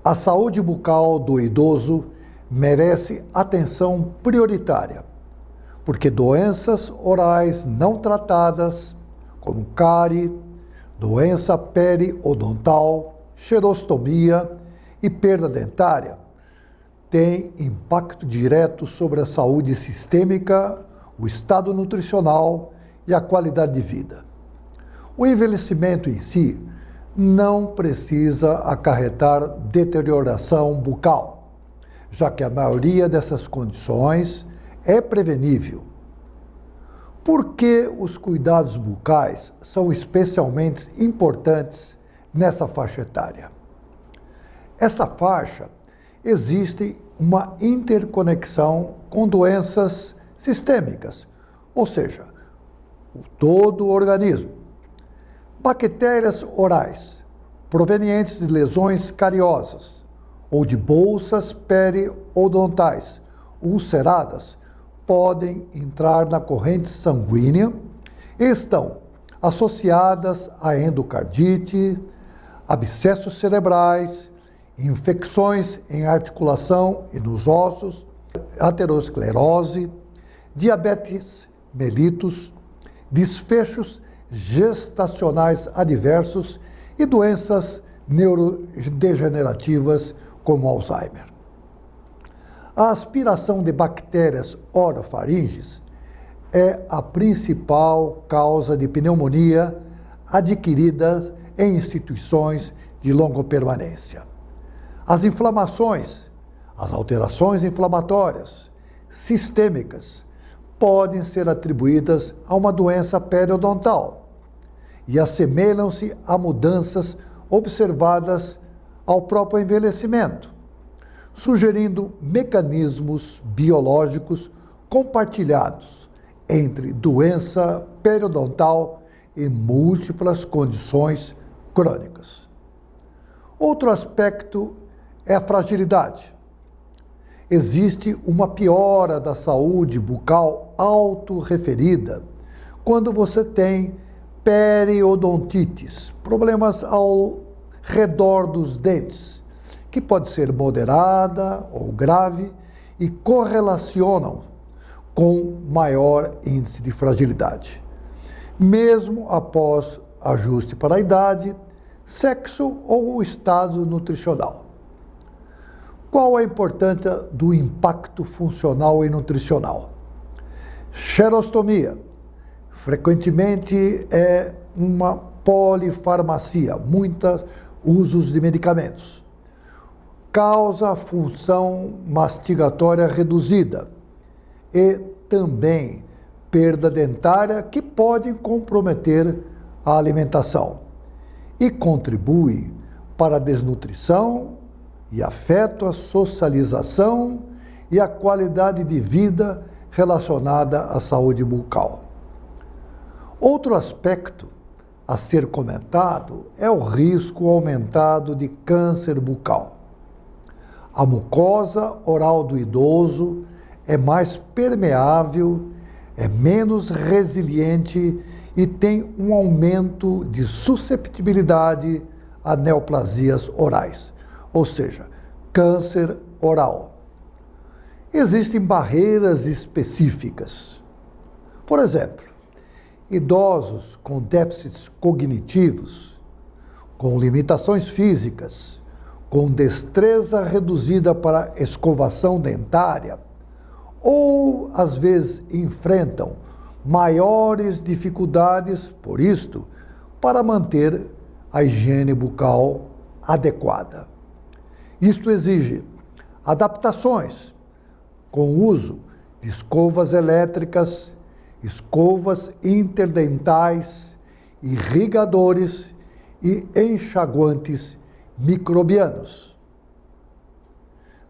A saúde bucal do idoso merece atenção prioritária, porque doenças orais não tratadas, como cárie, doença periodontal, xerostomia e perda dentária, têm impacto direto sobre a saúde sistêmica, o estado nutricional e a qualidade de vida. O envelhecimento em si não precisa acarretar deterioração bucal, já que a maioria dessas condições é prevenível. Por que os cuidados bucais são especialmente importantes nessa faixa etária? Essa faixa existe uma interconexão com doenças sistêmicas, ou seja, todo o organismo. Bactérias orais, provenientes de lesões cariosas ou de bolsas periodontais ulceradas, podem entrar na corrente sanguínea e estão associadas a endocardite, abscessos cerebrais, infecções em articulação e nos ossos, aterosclerose, diabetes mellitus, desfechos gestacionais adversos e doenças neurodegenerativas como Alzheimer. A aspiração de bactérias orofaringes é a principal causa de pneumonia adquirida em instituições de longa permanência. As inflamações, as alterações inflamatórias sistêmicas podem ser atribuídas a uma doença periodontal e assemelham-se a mudanças observadas ao próprio envelhecimento, sugerindo mecanismos biológicos compartilhados entre doença periodontal e múltiplas condições crônicas. Outro aspecto é a fragilidade. Existe uma piora da saúde bucal autorreferida quando você tem periodontites, problemas ao redor dos dentes, que pode ser moderada ou grave e correlacionam com maior índice de fragilidade, mesmo após ajuste para a idade, sexo ou o estado nutricional. Qual a importância do impacto funcional e nutricional? Xerostomia, frequentemente é uma polifarmacia, muitos usos de medicamentos. Causa função mastigatória reduzida e também perda dentária que pode comprometer a alimentação e contribui para a desnutrição e afeta a socialização e a qualidade de vida relacionada à saúde bucal. Outro aspecto a ser comentado é o risco aumentado de câncer bucal. A mucosa oral do idoso é mais permeável, é menos resiliente e tem um aumento de susceptibilidade a neoplasias orais, ou seja, câncer oral. Existem barreiras específicas. Por exemplo, idosos com déficits cognitivos, com limitações físicas, com destreza reduzida para escovação dentária, ou às vezes enfrentam maiores dificuldades, por isto, para manter a higiene bucal adequada. Isto exige adaptações com o uso de escovas elétricas, escovas interdentais, irrigadores e enxaguantes microbianos.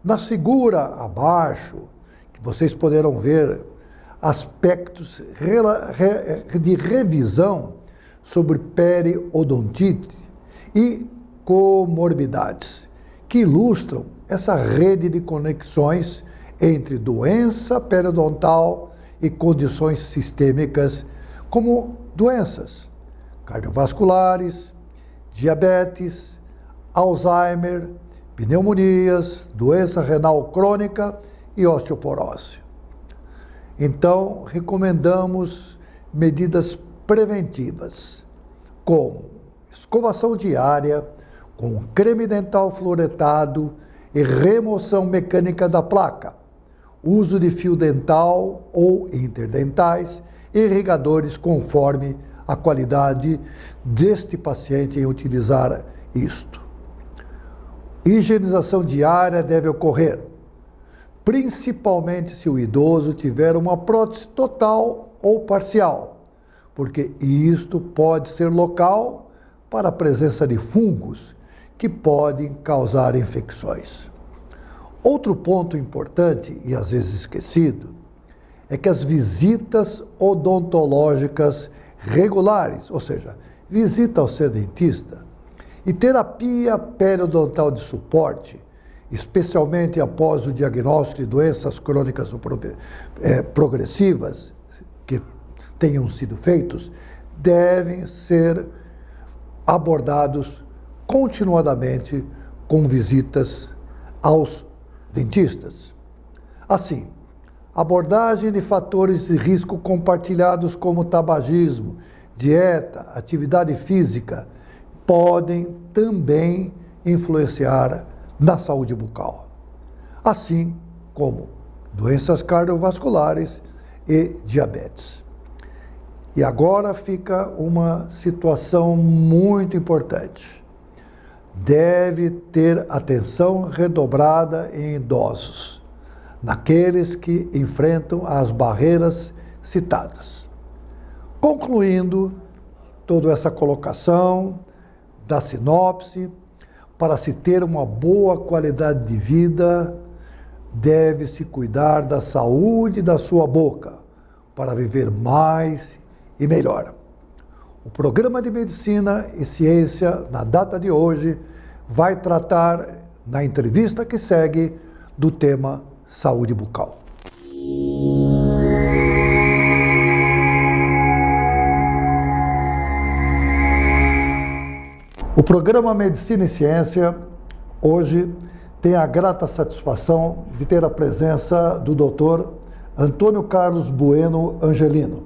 Na figura abaixo, que vocês poderão ver aspectos de revisão sobre periodontite e comorbidades, que ilustram essa rede de conexões entre doença periodontal e condições sistêmicas, como doenças cardiovasculares, diabetes, Alzheimer, pneumonias, doença renal crônica e osteoporose. Então, recomendamos medidas preventivas, como escovação diária, com creme dental fluoretado e remoção mecânica da placa, uso de fio dental ou interdentais, e irrigadores conforme a qualidade deste paciente em utilizar isto. Higienização diária deve ocorrer, principalmente se o idoso tiver uma prótese total ou parcial, porque isto pode ser local para a presença de fungos que podem causar infecções. Outro ponto importante, e às vezes esquecido, é que as visitas odontológicas regulares, ou seja, visita ao seu dentista e terapia periodontal de suporte, especialmente após o diagnóstico de doenças crônicas progressivas que tenham sido feitos, devem ser abordados continuadamente com visitas aos dentistas. Assim, abordagem de fatores de risco compartilhados como tabagismo, dieta, atividade física, podem também influenciar na saúde bucal, assim como doenças cardiovasculares e diabetes. E agora fica uma situação muito importante. Deve ter atenção redobrada em idosos, naqueles que enfrentam as barreiras citadas. Concluindo toda essa colocação da sinopse, para se ter uma boa qualidade de vida, deve-se cuidar da saúde da sua boca, para viver mais e melhor. O programa de Medicina e Ciência, na data de hoje, vai tratar, na entrevista que segue, do tema saúde bucal. O programa Medicina e Ciência, hoje, tem a grata satisfação de ter a presença do Dr. Antônio Carlos Bueno Angelino,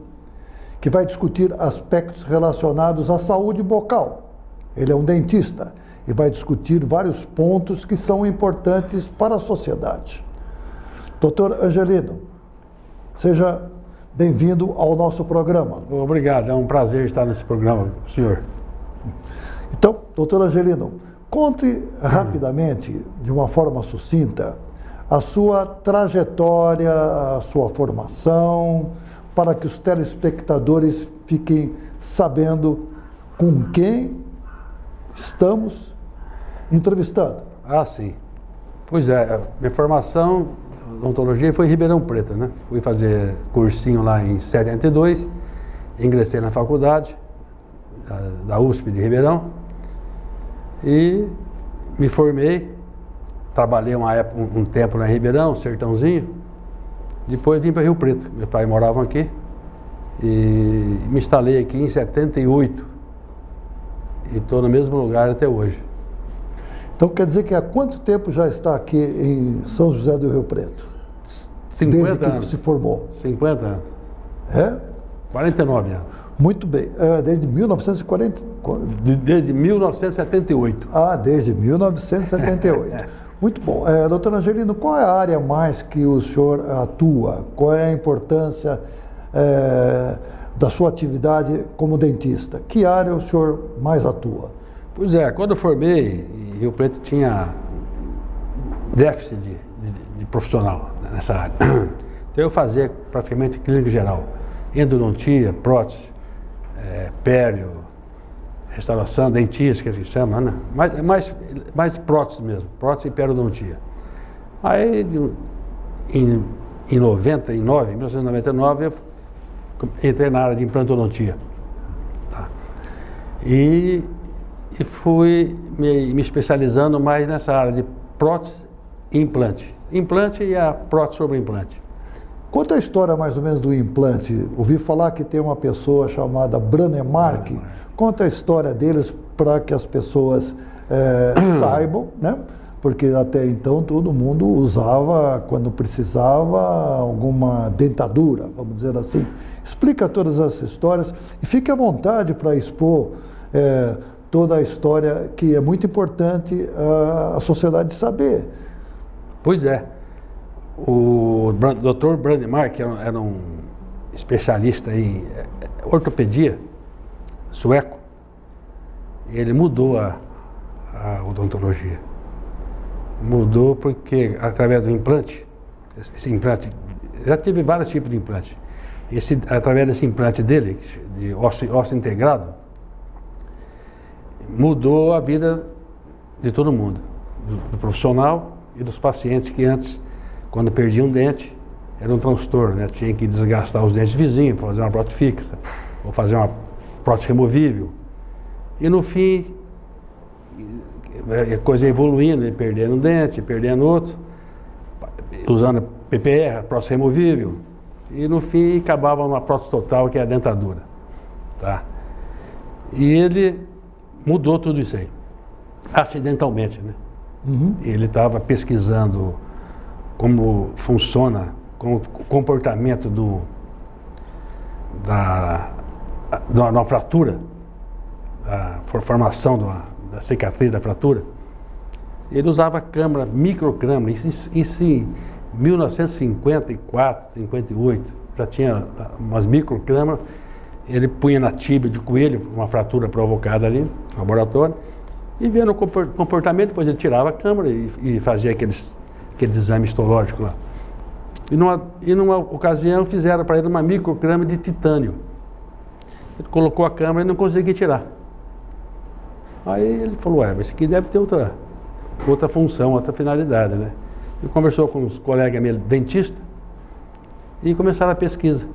que vai discutir aspectos relacionados à saúde bucal. Ele é um dentista e vai discutir vários pontos que são importantes para a sociedade. Doutor Angelino, seja bem-vindo ao nosso programa. Obrigado, é um prazer estar nesse programa, senhor. Então, doutor Angelino, conte rapidamente, de uma forma sucinta, a sua trajetória, a sua formação, para que os telespectadores fiquem sabendo com quem estamos entrevistando. Ah, sim. Pois é, minha formação em odontologia foi em Ribeirão Preto, né? Fui fazer cursinho lá em 72, ingressei na faculdade da USP de Ribeirão e me formei, trabalhei um tempo lá em Ribeirão, Sertãozinho, depois vim para Rio Preto, meus pais moravam aqui e me instalei aqui em 78 e estou no mesmo lugar até hoje. Então quer dizer que há quanto tempo já está aqui em São José do Rio Preto? 50 Desde que anos. se formou? 50 anos. É? 49 anos. Muito bem. Desde 1940? Desde 1978. Ah, desde 1978. Muito bom. Doutor Angelino, qual é a área mais que o senhor atua? Qual é a importância da sua atividade como dentista? Que área o senhor mais atua? Pois é, quando eu formei, Rio Preto tinha déficit de profissional nessa área. Então eu fazia praticamente clínica geral, endodontia, prótese, pério, restauração, dentística, que a gente chama, né? Mais prótese mesmo, prótese e periodontia. Aí, em 1999, eu entrei na área de implantodontia. Tá? E fui me especializando mais nessa área de prótese e implante. Implante e a prótese sobre implante. Conta a história mais ou menos do implante. Ouvi falar que tem uma pessoa chamada Branemark. Conta a história deles para que as pessoas saibam, né? porque até então todo mundo usava, quando precisava, alguma dentadura, vamos dizer assim. Explica todas essas histórias e fique à vontade para expor toda a história, que é muito importante a sociedade saber. Pois é. O Dr. Brånemark era um especialista em ortopedia, sueco. Ele mudou a odontologia. Mudou porque, através do implante, esse implante, já teve vários tipos de implante. Através desse implante dele, de osso integrado, mudou a vida de todo mundo, do profissional e dos pacientes que antes, quando perdiam um dente, era um transtorno, né? Tinha que desgastar os dentes vizinhos para fazer uma prótese fixa, ou fazer uma prótese removível. E no fim, a coisa ia evoluindo, perdendo um dente, perdendo outro, usando PPR, prótese removível, e no fim acabava numa prótese total, que é a dentadura. Tá? E ele mudou tudo isso aí, acidentalmente, né? Uhum. Ele estava pesquisando como funciona, como o comportamento da uma fratura, a formação da cicatriz da fratura. Ele usava câmara, microcâmara, isso em 1954, 58, já tinha umas microcâmaras. Ele punha na tíbia de coelho, uma fratura provocada ali no laboratório, e vendo o comportamento, depois ele tirava a câmara e fazia aquele exame histológico lá. E numa ocasião fizeram para ele uma microcâmara de titânio. Ele colocou a câmera e não conseguia tirar. Aí ele falou, mas isso aqui deve ter outra função, outra finalidade, né? E conversou com os colegas meus dentistas e começaram a pesquisa.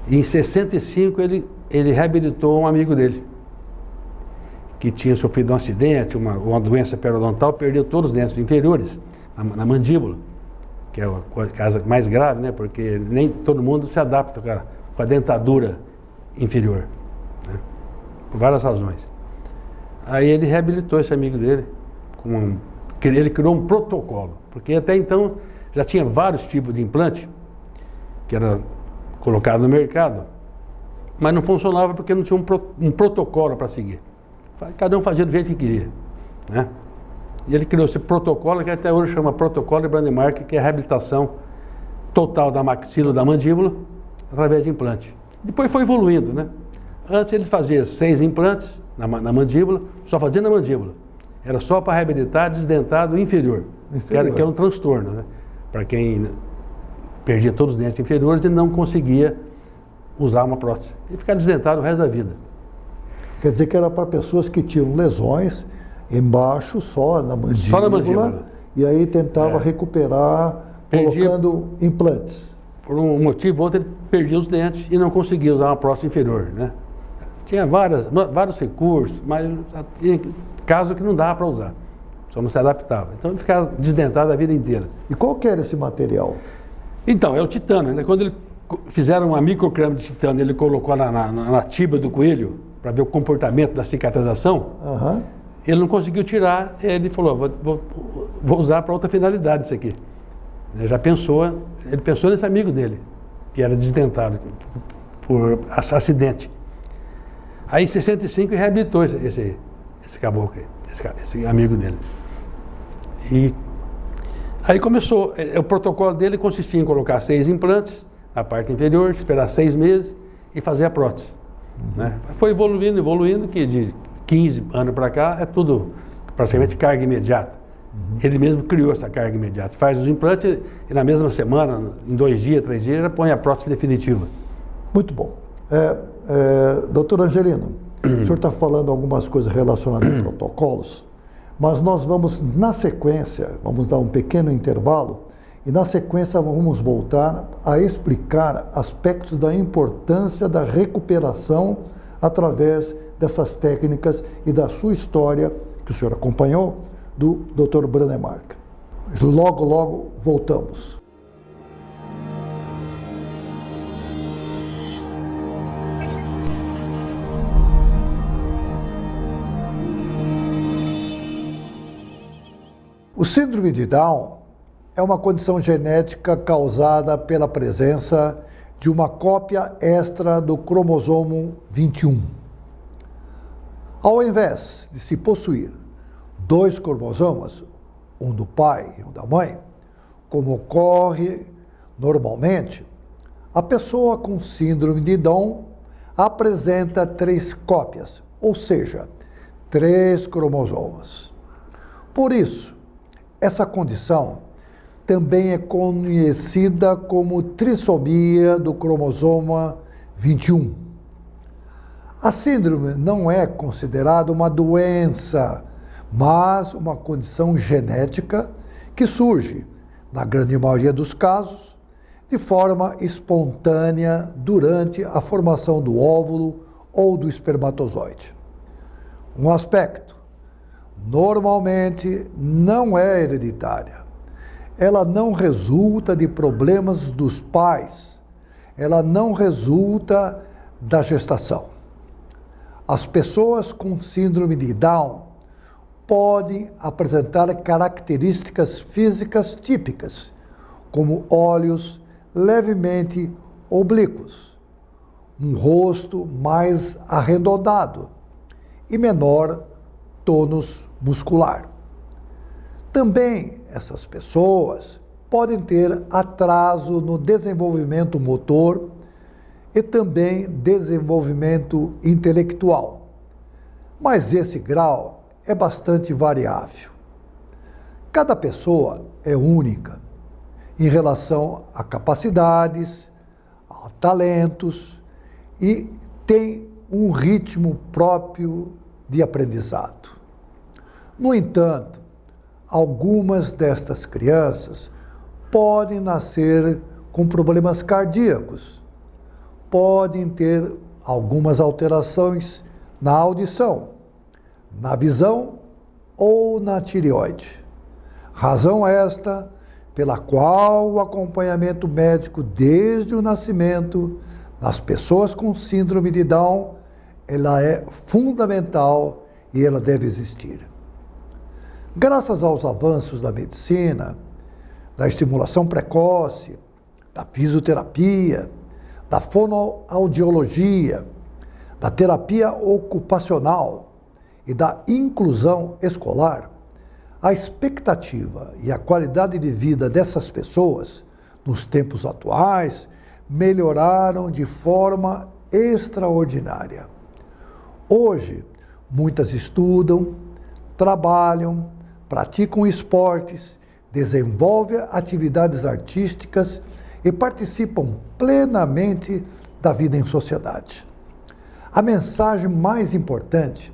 E em 65 ele reabilitou um amigo dele, que tinha sofrido um acidente, uma doença periodontal, perdeu todos os dentes inferiores na mandíbula, que é a caso mais grave, né? Porque nem todo mundo se adapta com a dentadura inferior, né? Por várias razões. Aí ele reabilitou esse amigo dele, ele criou um protocolo, porque até então já tinha vários tipos de implante que era colocado no mercado, mas não funcionava porque não tinha um protocolo para seguir. Cada um fazia do jeito que queria, né? E ele criou esse protocolo que até hoje chama Protocolo de Brånemark, que é a reabilitação total da maxila, da mandíbula, através de implante. Depois foi evoluindo, né? Antes ele fazia 6 implantes na mandíbula, só fazia na mandíbula. Era só para reabilitar desdentado inferior. Que era um transtorno, né? Para quem perdia todos os dentes inferiores e não conseguia usar uma prótese. E ficar desdentado o resto da vida. Quer dizer que era para pessoas que tinham lesões embaixo, só na mandíbula. Só na mandíbula. E aí tentava recuperar colocando implantes. Por um motivo ou outro, ele perdia os dentes e não conseguia usar uma prótese inferior, né? Tinha vários recursos, mas tinha casos que não dava para usar. Só não se adaptava. Então ele ficava desdentado a vida inteira. E qual que era esse material? Então, é o titânio, né? Quando ele fizeram uma microcâmara de titânio, ele colocou na tíbia do coelho, para ver o comportamento da cicatrização, ele não conseguiu tirar, ele falou, vou usar para outra finalidade isso aqui. Ele pensou nesse amigo dele, que era desdentado por acidente. Aí em 65 ele reabilitou esse caboclo, esse amigo dele. E aí começou, o protocolo dele consistia em colocar 6 implantes na parte inferior, esperar 6 meses e fazer a prótese. Né? Foi evoluindo, que de 15 anos para cá é tudo praticamente carga imediata. Ele mesmo criou essa carga imediata. Faz os implantes e na mesma semana, em 2 dias, 3 dias, já põe a prótese definitiva. Muito bom. Doutor Angelino, o senhor está falando algumas coisas relacionadas a protocolos, mas nós vamos, na sequência, vamos dar um pequeno intervalo, e na sequência vamos voltar a explicar aspectos da importância da recuperação através dessas técnicas e da sua história, que o senhor acompanhou, do Dr. Brånemark. Logo, logo voltamos. síndrome de Down é uma condição genética causada pela presença de uma cópia extra do cromossomo 21. Ao invés de se possuir 2 cromossomos, um do pai e um da mãe, como ocorre normalmente, a pessoa com síndrome de Down apresenta 3 cópias, ou seja, 3 cromossomos. Por isso, essa condição também é conhecida como trissomia do cromossomo 21. A síndrome não é considerada uma doença, mas uma condição genética que surge, na grande maioria dos casos, de forma espontânea durante a formação do óvulo ou do espermatozoide. Um aspecto, normalmente não é hereditária. Ela não resulta de problemas dos pais. Ela não resulta da gestação. As pessoas com síndrome de Down podem apresentar características físicas típicas, como olhos levemente oblíquos, um rosto mais arredondado e menor tônus muscular. Também essas pessoas podem ter atraso no desenvolvimento motor e também desenvolvimento intelectual, mas esse grau é bastante variável. Cada pessoa é única em relação a capacidades, a talentos e tem um ritmo próprio de aprendizado. No entanto, algumas destas crianças podem nascer com problemas cardíacos, podem ter algumas alterações na audição, na visão ou na tireoide. Razão esta pela qual o acompanhamento médico desde o nascimento nas pessoas com síndrome de Down, ela é fundamental e ela deve existir. Graças aos avanços da medicina, da estimulação precoce, da fisioterapia, da fonoaudiologia, da terapia ocupacional e da inclusão escolar, a expectativa e a qualidade de vida dessas pessoas, nos tempos atuais, melhoraram de forma extraordinária. Hoje, muitas estudam, trabalham, praticam esportes, desenvolvem atividades artísticas e participam plenamente da vida em sociedade. A mensagem mais importante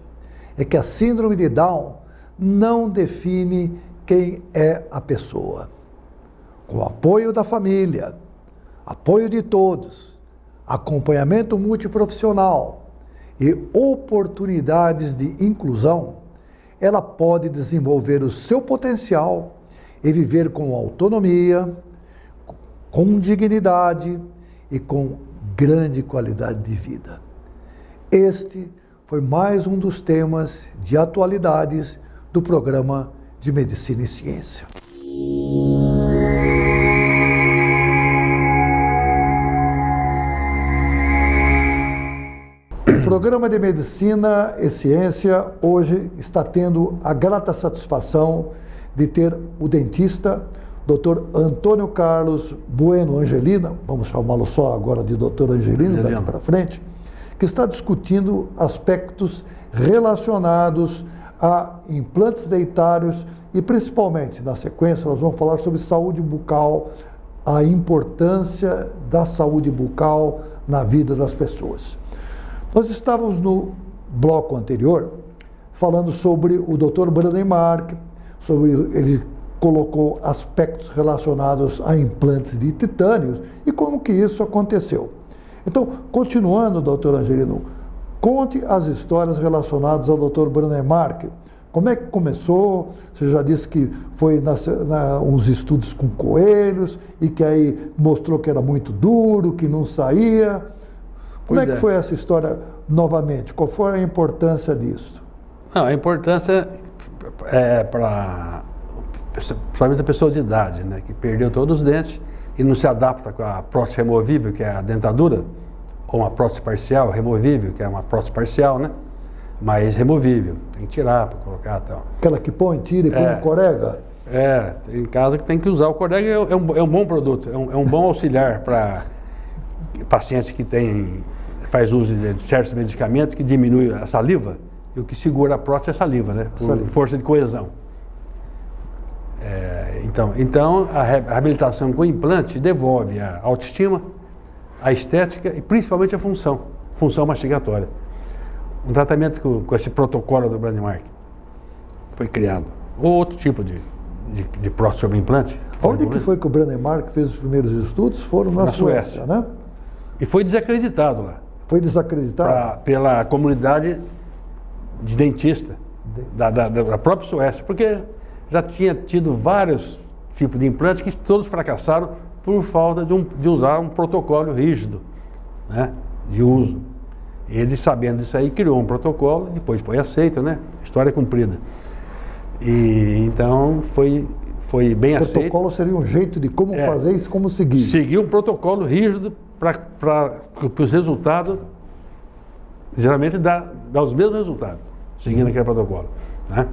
é que a síndrome de Down não define quem é a pessoa. Com o apoio da família, apoio de todos, acompanhamento multiprofissional e oportunidades de inclusão, ela pode desenvolver o seu potencial e viver com autonomia, com dignidade e com grande qualidade de vida. Este foi mais um dos temas de atualidades do programa de Medicina e Ciência. O programa de Medicina e Ciência hoje está tendo a grata satisfação de ter o dentista Dr. Antônio Carlos Bueno Angelina, vamos chamá-lo só agora de Dr. Angelina, daqui para frente, que está discutindo aspectos relacionados a implantes dentários e principalmente, na sequência, nós vamos falar sobre saúde bucal, a importância da saúde bucal na vida das pessoas. Nós estávamos no bloco anterior falando sobre o Dr. Brademar, sobre ele colocou aspectos relacionados a implantes de titânio e como que isso aconteceu. Então, continuando, doutor Angelino, conte as histórias relacionadas ao Dr. Brademar. Como é que começou? Você já disse que foi uns estudos com coelhos e que aí mostrou que era muito duro, que não saía. Como é que foi essa história novamente? Qual foi a importância disso? Não, a importância é para principalmente a pessoa de idade, né, que perdeu todos os dentes e não se adapta com a prótese removível, que é a dentadura, ou uma prótese parcial removível, que é uma prótese parcial, né, mas removível, tem que tirar para colocar e tal. Aquela que põe, tira e põe no corega? Tem casa que tem que usar. O corega é um bom produto, é um bom auxiliar para pacientes que faz uso de certos medicamentos que diminui a saliva, e o que segura a prótese é a saliva, né, por força de coesão. Então a reabilitação com implante devolve a autoestima, a estética e principalmente a função mastigatória. Um tratamento com esse protocolo do Bradmark foi criado. Ou outro tipo de prótese sobre implante. Onde que foi que o Bradmark fez os primeiros estudos? Foram na Suécia, né? E foi desacreditado lá. Foi desacreditado? Pela comunidade de dentista da própria Suécia, porque já tinha tido vários tipos de implantes que todos fracassaram por falta de usar um protocolo rígido, né, de uso. Ele, sabendo disso aí, criou um protocolo, depois foi aceito, né? História cumprida. E então foi bem aceito. O protocolo seria um jeito de como fazer e como seguir. Seguir um protocolo rígido para os resultados, geralmente dá os mesmos resultados, seguindo aquele protocolo, né?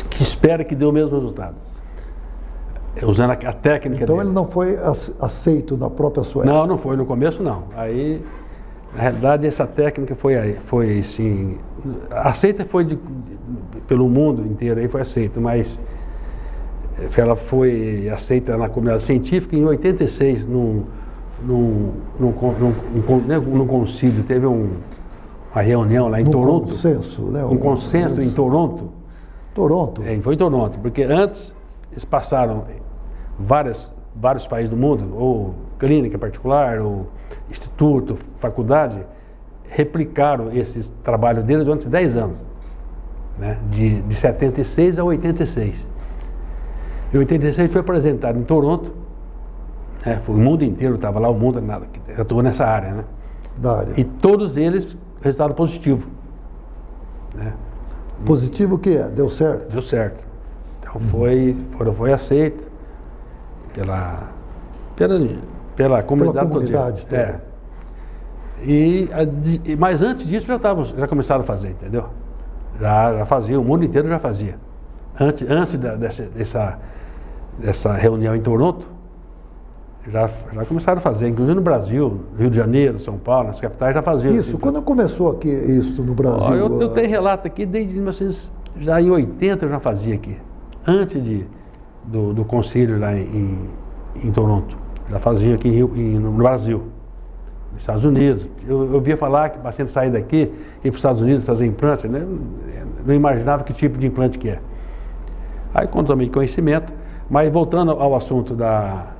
Que espera que dê o mesmo resultado. Usando a técnica então dele. Ele não foi aceito na própria Suécia? Não foi no começo, não. Aí, na realidade, essa técnica foi sim, aceita pelo mundo inteiro, aí foi aceita, mas ela foi aceita na comunidade científica em 86, num concílio, teve uma reunião lá em Toronto. Consenso, né? Um consenso em Toronto. Toronto? Foi em Toronto, porque antes eles passaram vários países do mundo, ou clínica particular, ou instituto, faculdade, replicaram esse trabalho deles durante 10 anos, né? De 76 a 86. Em 86 foi apresentado em Toronto, o mundo inteiro estava lá, o mundo atuou nessa área, né? Da área. E todos eles, resultado positivo, né? Positivo o que é? Deu certo? Deu certo. Então foi aceito pela comunidade toda. Mas antes disso já começaram a fazer, entendeu? Já fazia, o mundo inteiro já fazia. Antes dessa reunião em Toronto, já começaram a fazer, inclusive no Brasil, Rio de Janeiro, São Paulo, nas capitais já faziam. Isso, quando começou aqui isso no Brasil? Eu tenho relato aqui, desde 1900, já em 80 eu já fazia aqui, antes do conselho lá em Toronto, já fazia aqui no Brasil, nos Estados Unidos. Eu ouvia falar que o paciente sair daqui e ir para os Estados Unidos fazer implante, né? Não imaginava que tipo de implante que é. Aí quando tomei conhecimento, mas voltando ao assunto da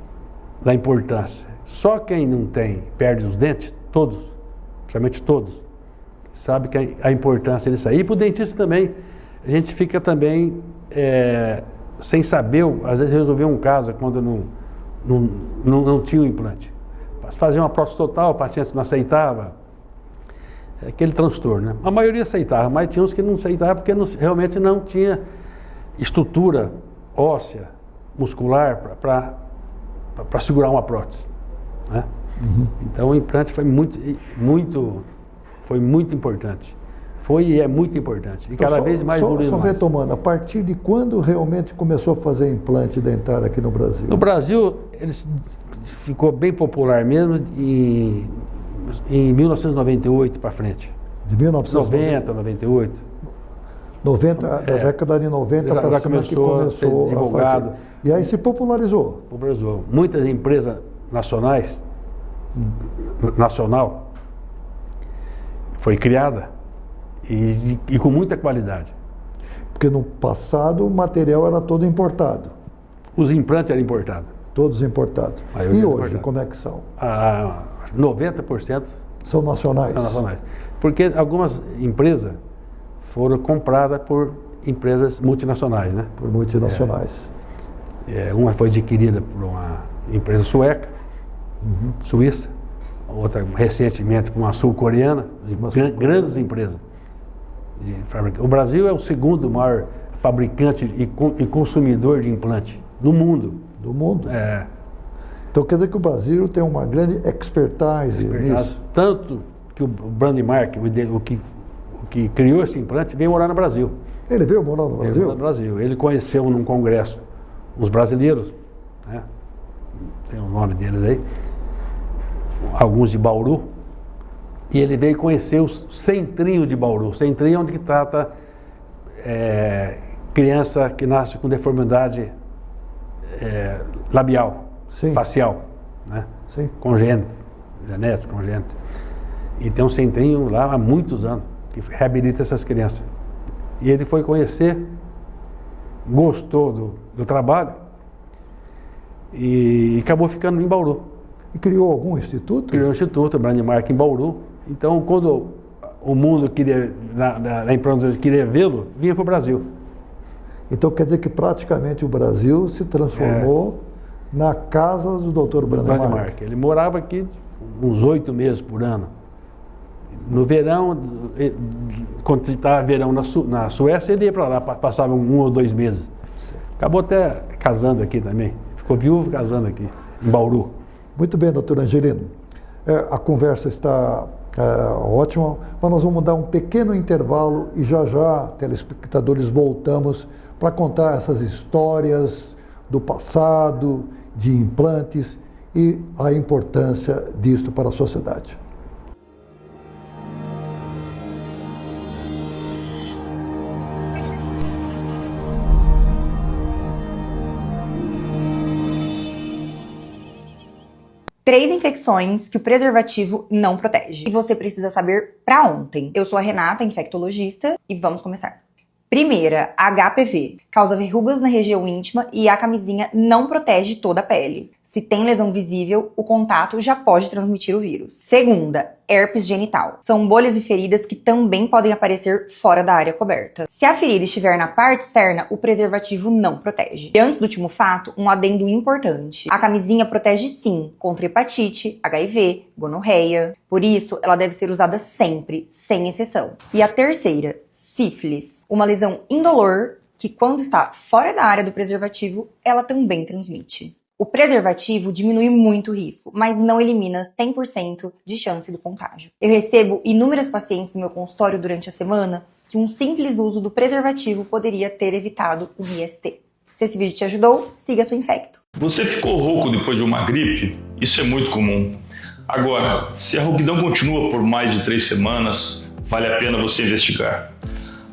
importância, só quem não perde os dentes, todos, principalmente todos, sabe que a importância disso aí. E para o dentista também, a gente fica também sem saber, às vezes resolver um caso quando não tinha o implante. Fazia uma prótese total, o paciente não aceitava, aquele transtorno, né? A maioria aceitava, mas tinha uns que não aceitavam porque realmente não tinha estrutura óssea, muscular para segurar uma prótese, né? Uhum. Então o implante foi muito importante. Foi e é muito importante. E então, cada vez mais evoluindo. Só retomando, a partir de quando realmente começou a fazer implante dentário aqui no Brasil? No Brasil, ele ficou bem popular mesmo em 1998 para frente. De 1990, 98. A década de 90 para cima começou a ser divulgado. E aí se popularizou? Popularizou. Muitas empresas nacional foi criada e com muita qualidade. Porque no passado o material era todo importado. Os implantes eram importados. Todos importados. E hoje, como é que são? 90% são nacionais. São nacionais. Porque algumas empresas foram compradas por empresas multinacionais, né? Por multinacionais. Uma foi adquirida por uma empresa sueca, suíça, outra recentemente por uma sul-coreana, grandes empresas. O Brasil é o segundo maior fabricante e consumidor de implante no mundo. Do mundo? É. Então quer dizer que o Brasil tem uma grande expertise nisso. Tanto que o Brandmark, o que criou esse implante, veio morar no Brasil. Ele veio morar no Brasil? Veio morar no Brasil. Ele conheceu num congresso os brasileiros, né? Tem o nome deles aí, alguns de Bauru, e ele veio conhecer o Centrinho de Bauru. Centrinho é onde que trata criança que nasce com deformidade labial, Sim. facial, né? Sim. Congênito, genético, congênito. E tem um centrinho lá há muitos anos que reabilita essas crianças. E ele foi conhecer, gostou do trabalho e acabou ficando em Bauru. E criou algum instituto? Criou um instituto, o Brandmark, em Bauru. Então, quando o mundo queria, na imprensa queria vê-lo, vinha para o Brasil. Então quer dizer que praticamente o Brasil se transformou na casa do Dr. Brandmark. Ele morava aqui uns 8 meses por ano. No verão, quando estava verão na Suécia, ele ia para lá, passava 1 ou 2 meses. Acabou até casando aqui também. Ficou viúvo casando aqui, em Bauru. Muito bem, doutor Angelino. A conversa está ótima, mas nós vamos dar um pequeno intervalo e já, telespectadores, voltamos para contar essas histórias do passado, de implantes e a importância disto para a sociedade. Três infecções que o preservativo não protege. E você precisa saber pra ontem. Eu sou a Renata, infectologista, e vamos começar. Primeira, HPV. Causa verrugas na região íntima e a camisinha não protege toda a pele. Se tem lesão visível, o contato já pode transmitir o vírus. Segunda, herpes genital. São bolhas e feridas que também podem aparecer fora da área coberta. Se a ferida estiver na parte externa, o preservativo não protege. E antes do último fato, um adendo importante. A camisinha protege sim contra hepatite, HIV, gonorreia. Por isso, ela deve ser usada sempre, sem exceção. E a terceira, sífilis. Uma lesão indolor que, quando está fora da área do preservativo, ela também transmite. O preservativo diminui muito o risco, mas não elimina 100% de chance do contágio. Eu recebo inúmeras pacientes no meu consultório durante a semana que um simples uso do preservativo poderia ter evitado um IST. Se esse vídeo te ajudou, siga seu infecto. Você ficou rouco depois de uma gripe? Isso é muito comum. Agora, se a rouquidão continua por mais de 3 semanas, vale a pena você investigar.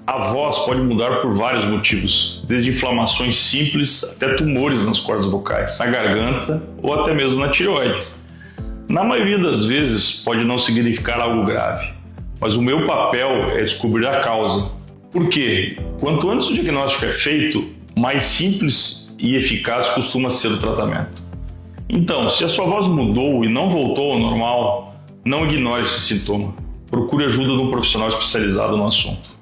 A voz pode mudar por vários motivos, desde inflamações simples até tumores nas cordas vocais, na garganta ou até mesmo na tireoide. Na maioria das vezes pode não significar algo grave, mas o meu papel é descobrir a causa. Por quê? Quanto antes o diagnóstico é feito, mais simples e eficaz costuma ser o tratamento. Então, se a sua voz mudou e não voltou ao normal, não ignore esse sintoma. Procure ajuda de um profissional especializado no assunto.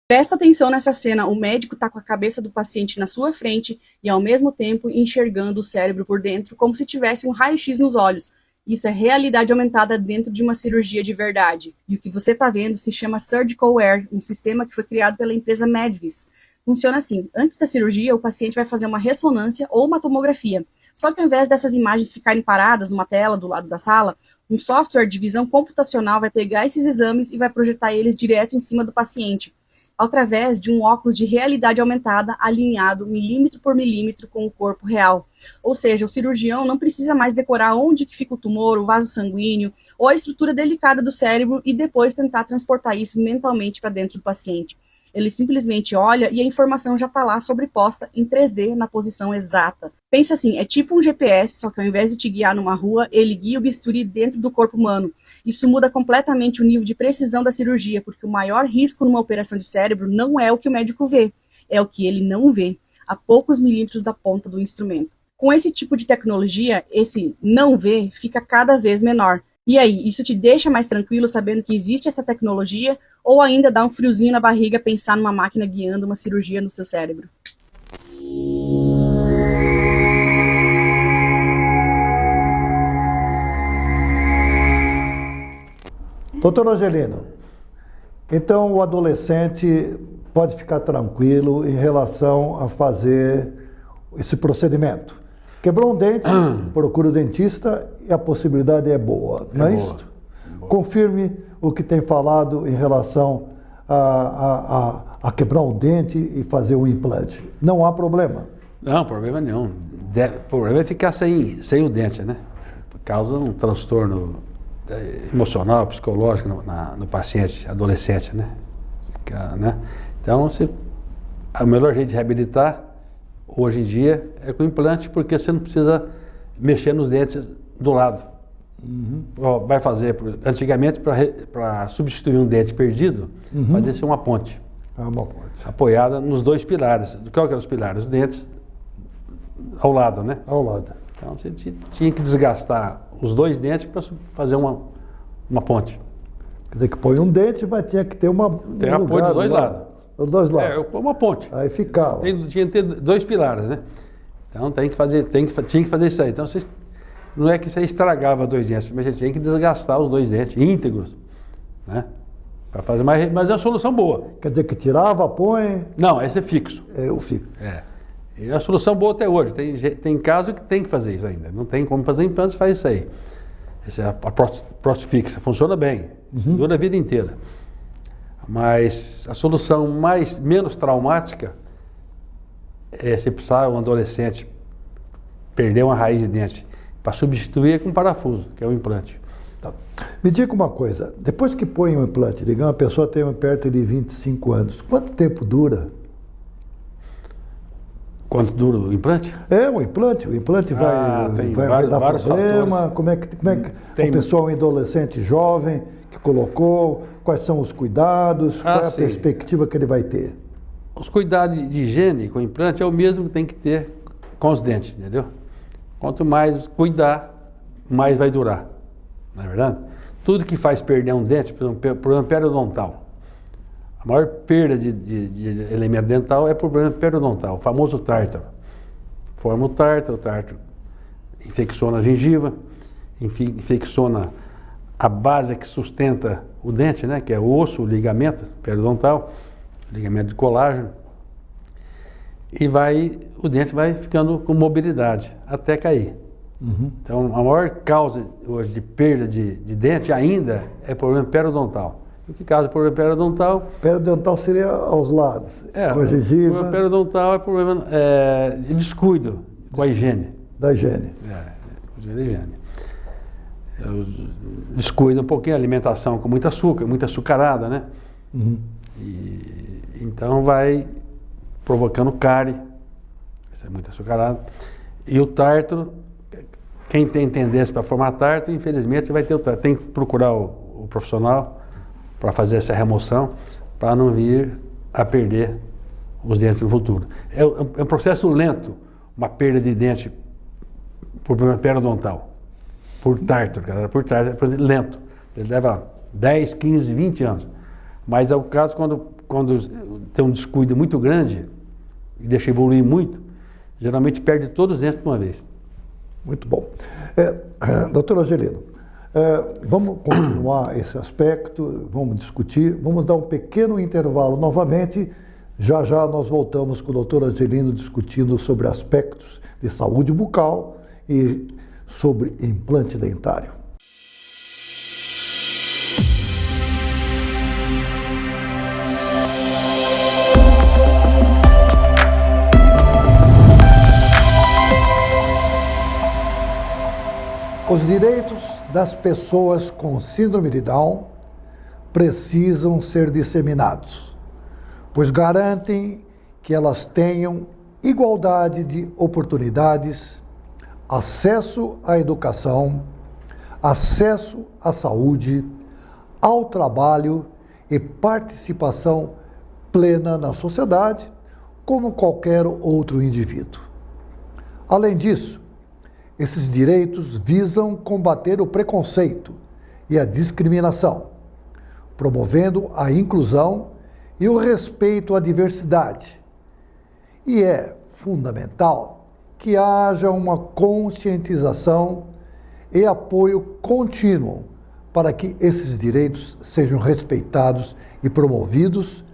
Presta atenção nessa cena, o médico está com a cabeça do paciente na sua frente e ao mesmo tempo enxergando o cérebro por dentro como se tivesse um raio-x nos olhos. Isso é realidade aumentada dentro de uma cirurgia de verdade. E o que você está vendo se chama Surgical Air, um sistema que foi criado pela empresa Medvis. Funciona assim, antes da cirurgia o paciente vai fazer uma ressonância ou uma tomografia. Só que ao invés dessas imagens ficarem paradas numa tela do lado da sala, um software de visão computacional vai pegar esses exames e vai projetar eles direto em cima do paciente, através de um óculos de realidade aumentada alinhado milímetro por milímetro com o corpo real. Ou seja, o cirurgião não precisa mais decorar onde que fica o tumor, o vaso sanguíneo ou a estrutura delicada do cérebro e depois tentar transportar isso mentalmente para dentro do paciente. Ele simplesmente olha e a informação já está lá sobreposta em 3D na posição exata. Pensa assim, é tipo um GPS, só que ao invés de te guiar numa rua, ele guia o bisturi dentro do corpo humano. Isso muda completamente o nível de precisão da cirurgia, porque o maior risco numa operação de cérebro não é o que o médico vê, é o que ele não vê, a poucos milímetros da ponta do instrumento. Com esse tipo de tecnologia, esse não ver fica cada vez menor. E aí, isso te deixa mais tranquilo sabendo que existe essa tecnologia ou ainda dá um friozinho na barriga pensar numa máquina guiando uma cirurgia no seu cérebro? Doutor Angelino, Então, o adolescente pode ficar tranquilo em relação a fazer esse procedimento. Quebrou um dente, procura o dentista e a possibilidade é boa, não é isso? Confirme o que tem falado em relação a quebrar um dente e fazer um implante. Não há problema. Não, problema nenhum. O problema é ficar sem o dente, né? Causa um transtorno emocional, psicológico no paciente adolescente, né? Então, o melhor jeito de reabilitar hoje em dia é com implante, porque você não precisa mexer nos dentes do lado. Vai fazer, antigamente, para substituir um dente perdido, fazia-se uma ponte. Uma ponte. Apoiada nos dois pilares. Qual que eram os pilares? Os dentes ao lado, né? Ao lado. Então você tinha que desgastar os dois dentes para fazer uma ponte. Quer dizer que põe um dente, mas tinha que ter Tem apoio dos dois lados. Os dois lados. Uma ponte. Aí ficava. Tinha que ter dois pilares, né? Então tinha que fazer isso aí. Então não é que você estragava dois dentes, mas você tinha que desgastar os dois dentes íntegros, né? Para fazer mais, mas é uma solução boa. Quer dizer que tirava, põe... Não, esse é fixo. Eu fico. E é uma solução boa até hoje. Tem caso que tem que fazer isso ainda. Não tem como fazer implante, faz isso aí. Essa é a prótese fixa. Funciona bem. Dura a vida inteira. Mas a solução menos traumática é se precisar um adolescente perder uma raiz de dente para substituir com parafuso, que é o implante. Tá. Me diga uma coisa. Depois que põe um implante, digamos, a pessoa tem perto de 25 anos. Quanto tempo dura? Quanto dura o implante? O implante vai dar problema. Fatores. Como é que o pessoal, um adolescente jovem que colocou, quais são os cuidados, qual é a perspectiva que ele vai ter? Os cuidados de higiene com o implante é o mesmo que tem que ter com os dentes, entendeu? Quanto mais cuidar, mais vai durar, não é verdade? Tudo que faz perder um dente, por exemplo, problema periodontal. A maior perda de elemento dental é problema periodontal, o famoso tártaro. Forma o tártaro infecciona a gengiva, infecciona a base que sustenta o dente, né? Que é o osso, o ligamento periodontal, ligamento de colágeno. E o dente vai ficando com mobilidade até cair. Então, a maior causa hoje de perda de dente ainda é problema periodontal. O que causa problema periodontal? Periodontal seria aos lados, com a gengiva. O problema periodontal é problema de descuido com a higiene. Da higiene. Higiene. Descuida um pouquinho a alimentação com muito açúcar, muita açucarada, né? Então vai provocando cárie, isso é muito açucarado. E o tártaro, quem tem tendência para formar tártaro, infelizmente vai ter o tártaro. Tem que procurar o profissional para fazer essa remoção, para não vir a perder os dentes no futuro. É um processo lento, uma perda de dente por problema periodontal, por tártaro, é lento. Ele leva 10, 15, 20 anos. Mas é o caso quando tem um descuido muito grande e deixa evoluir muito, geralmente perde todos os dentes de uma vez. Muito bom. Doutor Angelino, vamos continuar esse aspecto, vamos discutir, vamos dar um pequeno intervalo novamente. Já já nós voltamos com o doutor Angelino discutindo sobre aspectos de saúde bucal e sobre implante dentário. Os direitos das pessoas com síndrome de Down precisam ser disseminados, pois garantem que elas tenham igualdade de oportunidades, acesso à educação, acesso à saúde, ao trabalho e participação plena na sociedade, como qualquer outro indivíduo. Além disso, esses direitos visam combater o preconceito e a discriminação, promovendo a inclusão e o respeito à diversidade. E é fundamental que haja uma conscientização e apoio contínuo para que esses direitos sejam respeitados e promovidos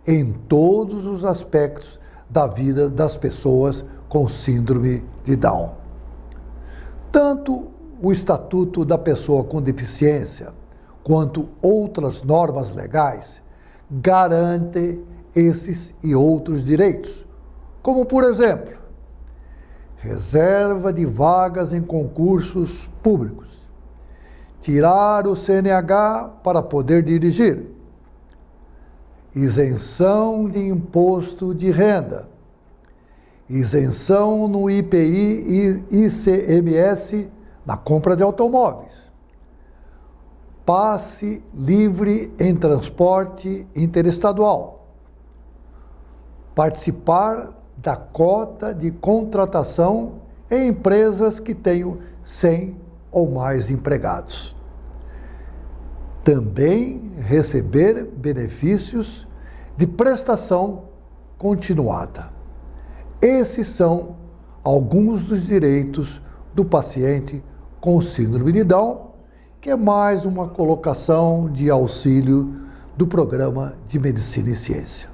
em todos os aspectos da vida das pessoas com síndrome de Down. Tanto o Estatuto da Pessoa com Deficiência quanto outras normas legais garantem esses e outros direitos, como, por exemplo, reserva de vagas em concursos públicos, tirar o CNH para poder dirigir, isenção de imposto de renda, isenção no IPI e ICMS na compra de automóveis, passe livre em transporte interestadual, participar da cota de contratação em empresas que tenham 100 ou mais empregados. Também receber benefícios de prestação continuada. Esses são alguns dos direitos do paciente com síndrome de Down, que é mais uma colocação de auxílio do Programa de Medicina e Ciência.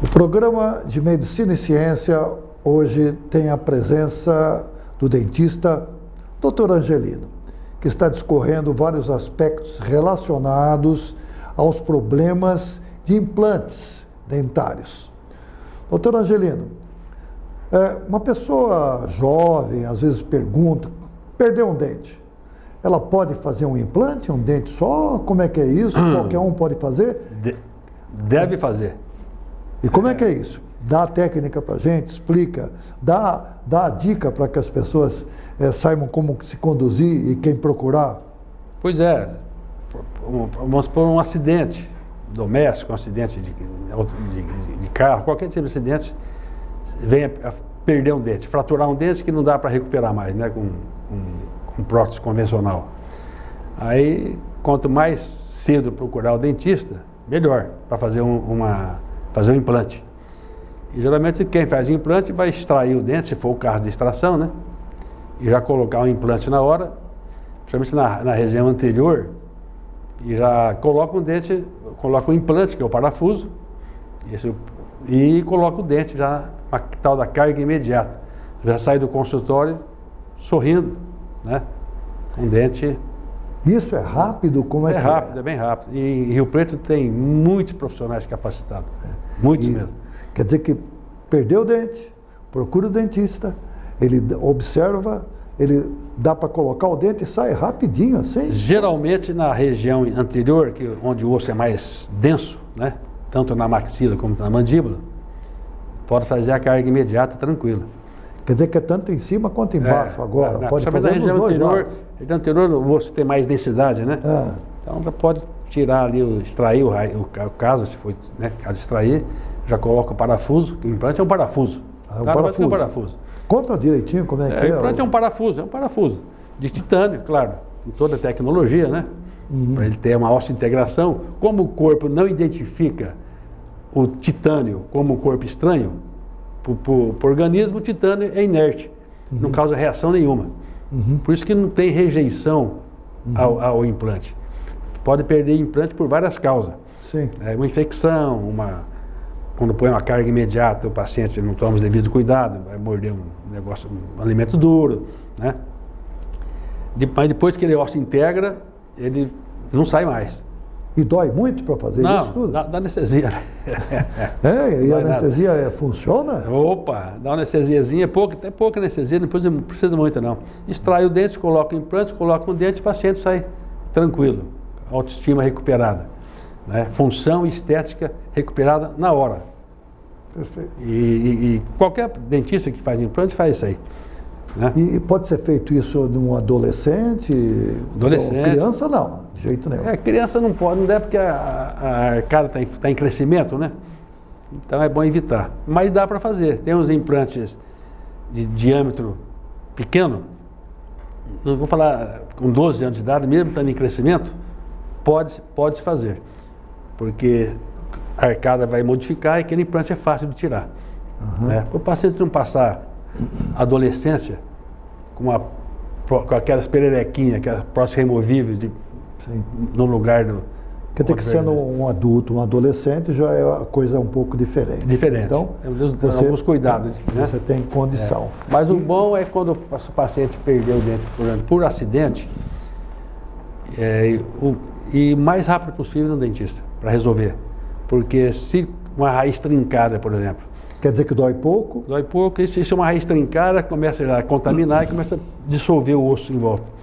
O Programa de Medicina e Ciência hoje tem a presença do dentista Dr. Angelino, que está discorrendo vários aspectos relacionados aos problemas de implantes dentários. Dr. Angelino, uma pessoa jovem às vezes pergunta, perdeu um dente, ela pode fazer um implante, um dente só? Como é que é isso? Qualquer um pode fazer? Deve fazer. E como é que é isso? Dá a técnica para a gente, explica, dá a dica para que as pessoas saibam como se conduzir e quem procurar. Pois é, vamos supor um acidente doméstico, um acidente de carro, qualquer tipo de acidente, venha a perder um dente, fraturar um dente que não dá para recuperar mais, né, com prótese convencional. Aí, quanto mais cedo procurar o dentista, melhor, para fazer fazer um implante. E geralmente quem faz implante vai extrair o dente, se for o caso de extração, né? E já colocar um implante na hora, principalmente na região anterior, e já coloca um dente, coloca um implante, que é o parafuso, e coloca o dente já, a tal da carga imediata. Já sai do consultório sorrindo, né? Um dente... Isso é rápido? Como é que rápido, é bem rápido. E em Rio Preto tem muitos profissionais capacitados. Muitos mesmo. Quer dizer que perdeu o dente, procura o dentista, ele observa, ele dá para colocar o dente e sai rapidinho, assim? Geralmente na região anterior, onde o osso é mais denso, né? Tanto na maxila como na mandíbula, pode fazer a carga imediata tranquilo. Quer dizer que é tanto em cima quanto embaixo agora. Pode fazer na região anterior, lados. O osso tem mais densidade, né? Então já pode tirar ali, extrair o caso, se for, né? Caso extrair, já coloca o parafuso, que o implante é um parafuso. É um parafuso. Conta direitinho como é que é. O implante é um parafuso de titânio, claro, com toda a tecnologia, né? Para ele ter uma osteointegração. Como o corpo não identifica o titânio como um corpo estranho, para o organismo, o titânio é inerte, não causa reação nenhuma. Por isso que não tem rejeição ao implante. Pode perder implante por várias causas. Sim. Uma infecção, quando põe uma carga imediata, o paciente não toma os devidos cuidados, vai morder um alimento duro, né? Mas depois que ele osteointegra, ele não sai mais. E dói muito para fazer isso tudo? Dá anestesia. E a anestesia funciona? Opa, dá uma anestesiazinha, até pouca anestesia, não precisa muito não. Extrai o dente, coloca o implante, coloca o dente, o paciente sai tranquilo, autoestima recuperada, né? Função estética recuperada na hora. Perfeito. E qualquer dentista que faz implante faz isso aí. Né? E pode ser feito isso num adolescente? Adolescente. Criança não, de jeito nenhum. Criança não pode, não deve porque a arcada está em crescimento, né? Então é bom evitar. Mas dá para fazer. Tem uns implantes de diâmetro pequeno, não vou falar com 12 anos de idade, mesmo estando em crescimento, pode-se fazer. Porque a arcada vai modificar e aquele implante é fácil de tirar. Né? Para o paciente não passar a adolescência com aquelas pererequinhas, aquelas próteses removíveis no lugar do... Quer dizer que sendo um adulto, um adolescente, já é uma coisa um pouco diferente. Diferente. Então, temos alguns cuidados. Né? Você tem condição. Mas o bom é quando o paciente perdeu o dente por acidente, e o mais rápido possível no dentista, para resolver. Porque se uma raiz trincada, por exemplo... Quer dizer que dói pouco? Dói pouco, e se uma raiz trincada, começa a contaminar e começa a dissolver o osso em volta.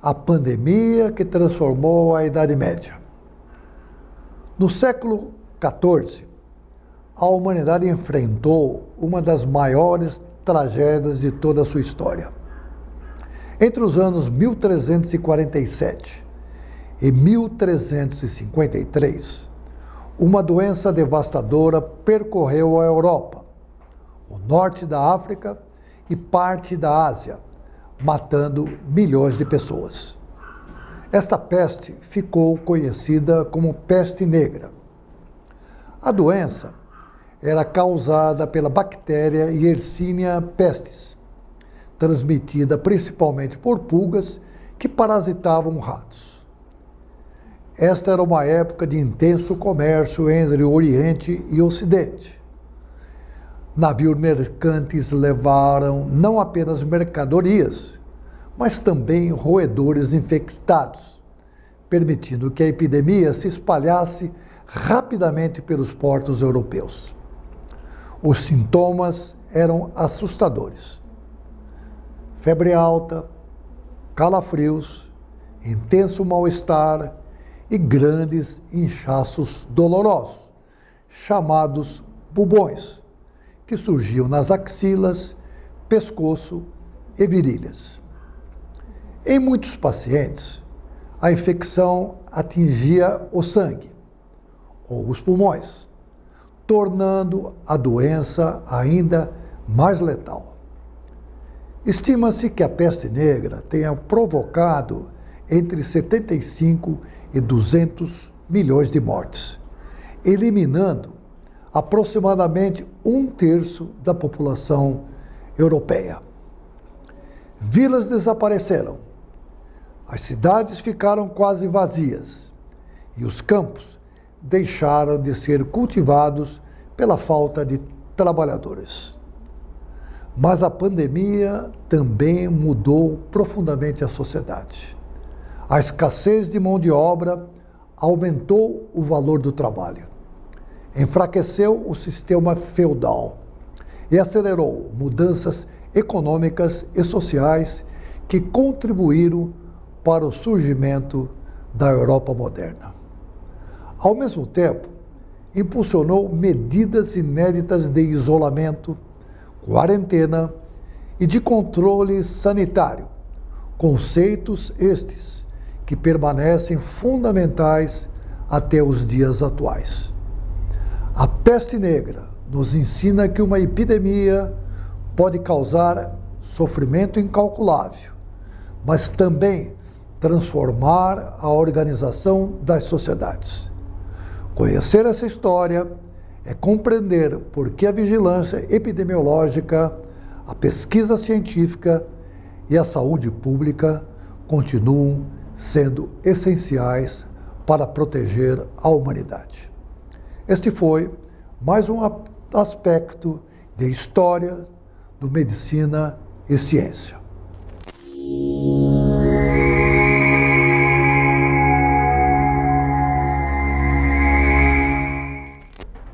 A pandemia que transformou a Idade Média. No século XIV, a humanidade enfrentou uma das maiores tragédias de toda a sua história. Entre os anos 1347 e 1353, uma doença devastadora percorreu a Europa, o norte da África e parte da Ásia, matando milhões de pessoas. Esta peste ficou conhecida como peste negra. A doença era causada pela bactéria Yersinia pestis, transmitida principalmente por pulgas que parasitavam ratos. Esta era uma época de intenso comércio entre o Oriente e o Ocidente. Navios mercantes levaram não apenas mercadorias, mas também roedores infectados, permitindo que a epidemia se espalhasse rapidamente pelos portos europeus. Os sintomas eram assustadores: febre alta, calafrios, intenso mal-estar e grandes inchaços dolorosos, chamados bubões, que surgiam nas axilas, pescoço e virilhas. Em muitos pacientes, a infecção atingia o sangue ou os pulmões, tornando a doença ainda mais letal. Estima-se que a peste negra tenha provocado entre 75 e 200 milhões de mortes, eliminando aproximadamente 1/3 da população europeia. Vilas desapareceram, as cidades ficaram quase vazias e os campos deixaram de ser cultivados pela falta de trabalhadores. Mas a pandemia também mudou profundamente a sociedade. A escassez de mão de obra aumentou o valor do trabalho, enfraqueceu o sistema feudal e acelerou mudanças econômicas e sociais que contribuíram para o surgimento da Europa moderna. Ao mesmo tempo, impulsionou medidas inéditas de isolamento, quarentena e de controle sanitário, conceitos estes que permanecem fundamentais até os dias atuais. A peste negra nos ensina que uma epidemia pode causar sofrimento incalculável, mas também transformar a organização das sociedades. Conhecer essa história é compreender por que a vigilância epidemiológica, a pesquisa científica e a saúde pública continuam sendo essenciais para proteger a humanidade. Este foi mais um aspecto de história do Medicina e Ciência.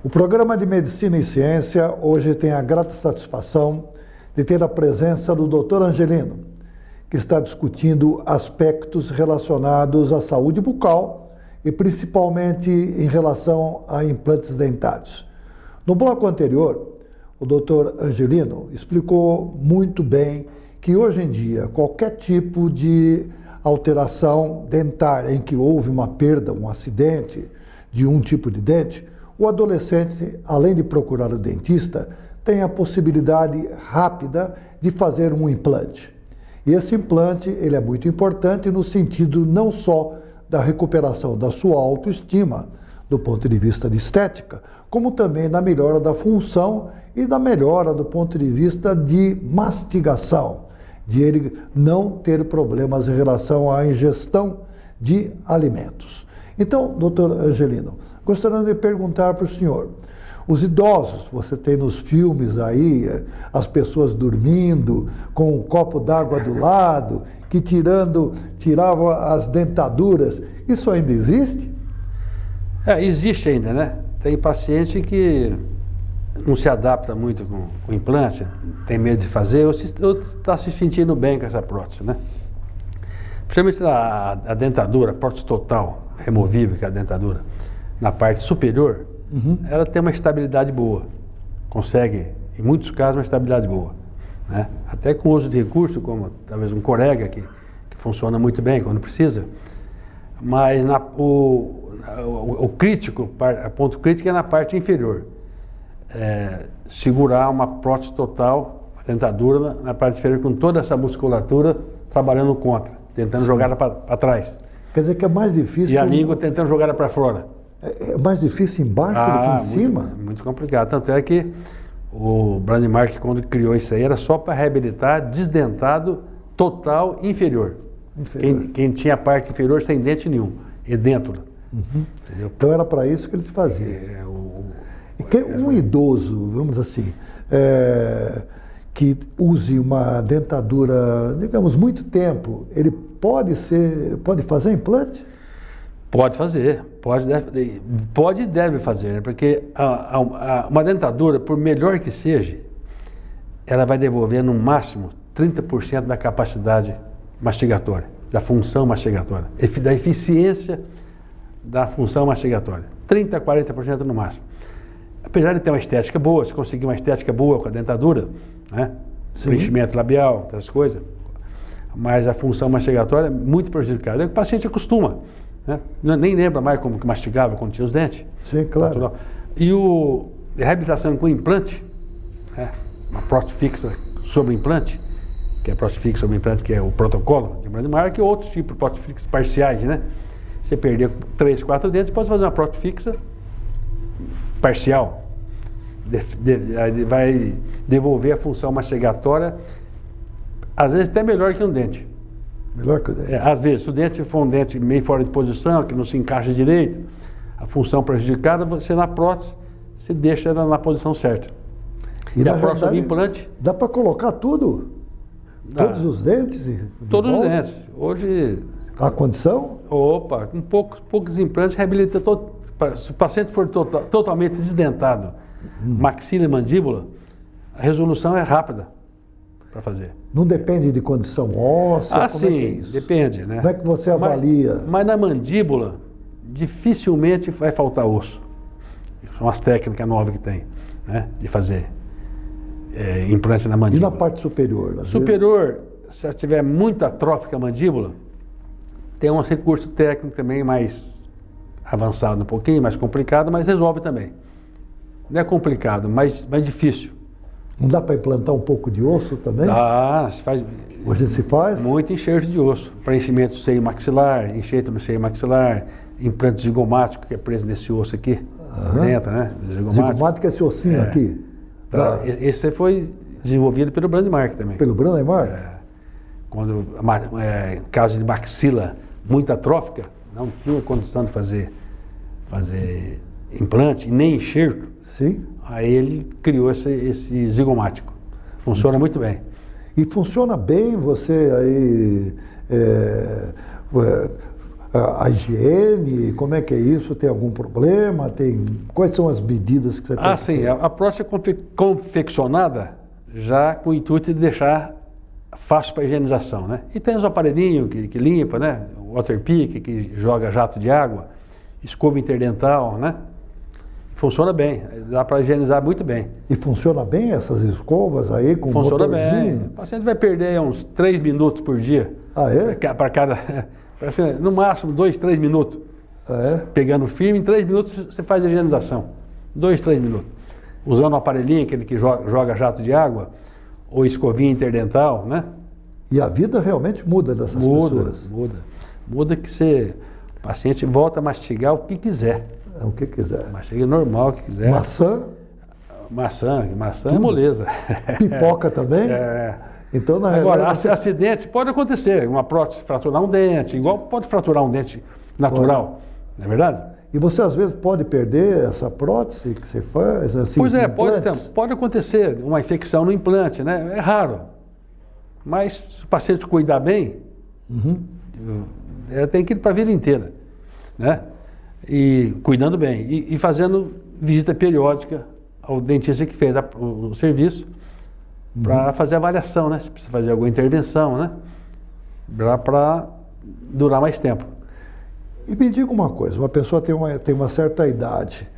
O programa de Medicina e Ciência hoje tem a grata satisfação de ter a presença do Dr. Angelino, que está discutindo aspectos relacionados à saúde bucal e principalmente em relação a implantes dentários. No bloco anterior, o Dr. Angelino explicou muito bem que hoje em dia qualquer tipo de alteração dentária em que houve uma perda, um acidente de um tipo de dente, o adolescente, além de procurar o dentista, tem a possibilidade rápida de fazer um implante. E esse implante, ele é muito importante no sentido não só da recuperação da sua autoestima, do ponto de vista de estética, como também na melhora da função e da melhora do ponto de vista de mastigação, de ele não ter problemas em relação à ingestão de alimentos. Então, doutor Angelino, gostaria de perguntar para o senhor, os idosos, você tem nos filmes aí, as pessoas dormindo, com um copo d'água do lado, que tiravam as dentaduras, isso ainda existe? Existe ainda, né? Tem paciente que não se adapta muito com o implante, tem medo de fazer, ou está se sentindo bem com essa prótese, né? Principalmente a dentadura, a prótese total, removível, que é a dentadura, na parte superior, ela tem uma estabilidade boa. Consegue, em muitos casos, uma estabilidade boa, né? Até com o uso de recurso, como talvez um Corega, que funciona muito bem quando precisa. Mas o crítico, o ponto crítico é na parte inferior. Segurar uma prótese total, a dentadura, na parte inferior, com toda essa musculatura trabalhando contra, tentando jogar ela para trás. Quer dizer que é mais difícil... E a língua tentando jogar ela para fora. É mais difícil embaixo do que em cima? Muito complicado. Tanto é que o Brandmark, quando criou isso aí, era só para reabilitar desdentado total inferior. Quem tinha a parte inferior sem dente nenhum, e dentro. Então era para isso que eles faziam. Um idoso, vamos assim, que use uma dentadura, digamos, muito tempo, ele pode fazer implante? Pode fazer, pode e deve fazer, porque uma dentadura, por melhor que seja, ela vai devolver no máximo 30% da capacidade mastigatória, da função mastigatória, da eficiência da função mastigatória. 30% a 40% no máximo. Apesar de ter uma estética boa, se conseguir uma estética boa com a dentadura, né? Preenchimento labial, essas coisas, mas a função mastigatória é muito prejudicada. O paciente acostuma, né? Nem lembra mais como que mastigava quando tinha os dentes. Sim, claro. Natural. E a reabilitação com implante, né? Uma prótese fixa sobre implante, que é a prótese fixa sobre implante, que é o protocolo de Brandmark, e outros tipos de prótese fixas parciais, né? Você perder 3, 4 dentes, pode fazer uma prótese fixa parcial. Vai devolver a função mastigatória, às vezes até melhor que um dente. Melhor que o dente. Às vezes, se o dente for um dente meio fora de posição, que não se encaixa direito, a função prejudicada, você na prótese, você deixa ela na posição certa. E a prótese do implante... Dá para colocar tudo? Todos os dentes? Todos os dentes. Hoje... A condição? Opa, com poucos implantes, reabilita todo. Se o paciente for totalmente desdentado, maxila e mandíbula, a resolução é rápida para fazer. Não depende de condição óssea? Sim, é que é isso? Depende, né? Como é que você avalia? Mas na mandíbula, dificilmente vai faltar osso. São as técnicas novas que tem, né? De fazer implante na mandíbula. E na parte superior? Superior, se tiver muito atrófica a mandíbula, tem um recurso técnico também mais avançado um pouquinho, mais complicado, mas resolve também. Não é complicado, mas difícil. Não dá para implantar um pouco de osso também? Dá, se faz. Hoje se faz? Muito enxerto de osso. Preenchimento do seio maxilar, enxerto no seio maxilar, implante zigomático, que é preso nesse osso aqui, por dentro, né? Zigomático é esse ossinho aqui? Tá. Esse foi desenvolvido pelo Brandmark também. Pelo Brandmark? Quando, caso de maxila muito atrófica, não tinha condição de fazer implante, nem enxerto. Sim. Aí ele criou esse zigomático. Funciona muito bem. E funciona bem você aí... a higiene, como é que é isso? Tem algum problema? Quais são as medidas que você tem? Sim. A prótese é confeccionada já com o intuito de deixar fácil para higienização, né? E tem os aparelhinhos que limpa, né? O Waterpik, que joga jato de água, escova interdental, né? Funciona bem, dá para higienizar muito bem. E funciona bem essas escovas aí com funciona motorzinho? Bem. O paciente vai perder uns 3 minutos por dia. Para cada... no máximo 2, 3 minutos. Pegando firme, em 3 minutos você faz a higienização. 2, 3 minutos. Usando um aparelhinho, aquele que joga jato de água, ou escovinha interdental, né? E a vida realmente muda dessas pessoas. Muda que o paciente volta a mastigar o que quiser. É o que quiser. Mastiga normal o que quiser. Maçã é moleza. Pipoca também? Então, na Agora, realidade... acidente pode acontecer. Uma prótese fraturar um dente, igual pode fraturar um dente natural. Não é verdade? E você, às vezes, pode perder essa prótese que você faz? Assim, Pois é, pode acontecer uma infecção no implante, né? É raro. Mas se o paciente cuidar bem, tem que ir para a vida inteira, né? E cuidando bem. E fazendo visita periódica ao dentista que fez o serviço para fazer avaliação, né? Se precisa fazer alguma intervenção, né? Para durar mais tempo. E me diga uma coisa, uma pessoa tem uma certa idade,